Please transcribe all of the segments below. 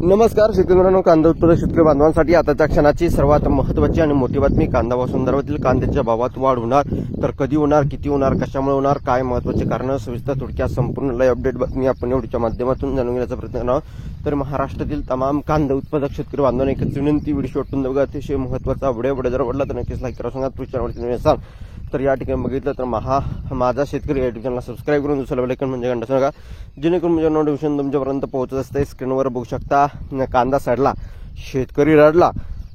नमस्कार शेतकरी मित्रांनो, कांदा उत्पादक शेतकरी बांधवांसाठी आताच्या क्षणाची सर्वात महत्त्वाची आणि मोठी बातमी. कांदा व संदर्भातील कांद्याच्या भावात वाढ होणार, तर कधी होणार, किती होणार, कशामुळे होणार, काय महत्त्वाचे कारण, सविस्तर थोडक्यात संपूर्ण लाईव्ह अपडेट बातमी आपण व्हिडिओच्या माध्यमातून जाणून घेण्याचा प्रयत्न करणार आहोत. तर महाराष्ट्रातील तमाम कांदा उत्पादक शेतकरी बांधवांना एकच विनंती, व्हिडिओ शेवटून बघा. अतिशय महत्त्वाचा व्हिडिओ जर आवडला तर नक्कीच लाईक करा. सांगा तुम्ही चॅनलवरती असाल तर या ठिकाणी बघितलं तर माझा शेतकरी या चॅनलला सबस्क्राईब करून दुसरं बेल आयकॉन म्हणजे घंटा नका, जेणेकरून म्हणजे नोटिफिकेशन तुमच्यापर्यंत पोहोचत असते. स्क्रीनवर बघू शकता, कांदा सडला, शेतकरी रडला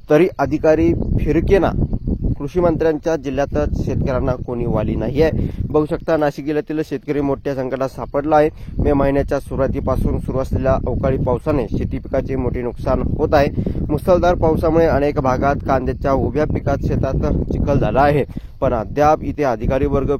तरी अधिकारी फिरकेना. कृषी मंत्र्यांच्या जिल्ह्यातच शेतकऱ्यांना कोणी वाली नाही आहे. बघू शकता, नाशिक जिल्ह्यातील शेतकरी मोठ्या संकटात सापडला आहे. मे महिन्याच्या सुरुवातीपासून सुरू असलेल्या अवकाळी पावसाने शेती पिकाचे मोठे नुकसान होत आहे. मुसळधार पावसामुळे अनेक भागात कांद्याच्या उभ्या पिकात शेतात चिखल झाला आहे, पण अद्याप इथे अधिकारी वर्ग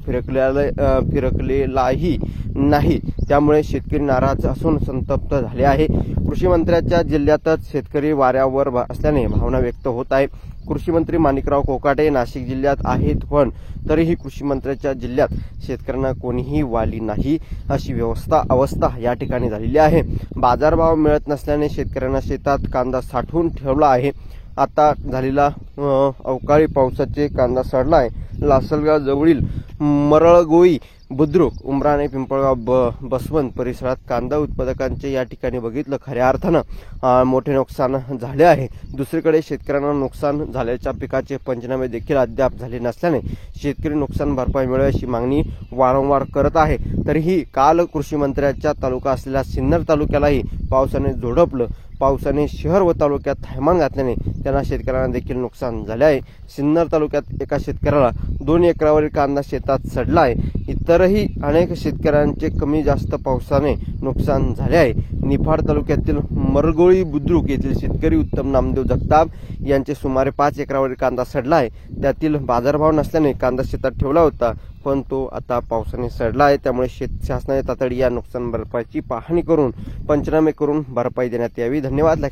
फिरकलेलाही नाही. त्यामुळे शेतकरी नाराज असून संतप्त झाले आहे. कृषी मंत्र्यांच्या जिल्ह्यातच शेतकरी वाऱ्यावर असल्याने भावना व्यक्त होत आहे. कृषी मंत्री माणिकराव कोकाटे नाशिक जिल्ह्यात आहेत, पण तरीही कृषी मंत्र्यांच्या जिल्ह्यात शेतकऱ्यांना कोणीही वाली नाही, अशी अवस्था या ठिकाणी झालेली आहे. बाजारभाव मिळत नसल्याने शेतकऱ्यांना शेतात कांदा साठवून ठेवला आहे. आता झालेला अवकाळी पावसाचे कांदा सडला आहे. लासलगाव जवळील मरळगोई, बुद्रुक, उमराणे, पिंपळगाव, बसवंत परिसरात कांदा उत्पादकांचे या ठिकाणी बघितलं खऱ्या अर्थानं मोठे नुकसान झाले आहे. दुसरीकडे शेतकऱ्यांना नुकसान झाल्याच्या पिकाचे पंचनामे देखील अद्याप झाले नसल्याने शेतकरी नुकसान भरपाई मिळावी अशी मागणी वारंवार करत आहे. तरीही काल कृषी मंत्र्यांचा तालुका असलेल्या सिन्नर तालुक्यालाही पावसाने झोडपलं. पावसाने शहर व तालुक्यात थैमान घातल्याने त्यांना शेतकऱ्यांना देखील नुकसान झाले आहे. सिन्नर तालुक्यात एका शेतकऱ्याला 2 एकरावरील कांदा शेतात सडला आहे. इतरही अनेक शेतकऱ्यांचे कमी जास्त पावसाने नुकसान झाले आहे. निफाड तालुक्यातील मरगोळी बुद्रुक येथील शेतकरी उत्तम नामदेव जगताप यांचे सुमारे 5 एकरावरील कांदा सडला आहे. त्यातील बाजारभाव नसल्याने कांदा शेतात ठेवला होता, पण तो आता पावसाने सडला आहे. त्यामुळे शासनाने तातडीने या नुकसान भरपाईची पाहणी करून पंचनामे करून भरपाई देण्यात यावी. धन्यवाद.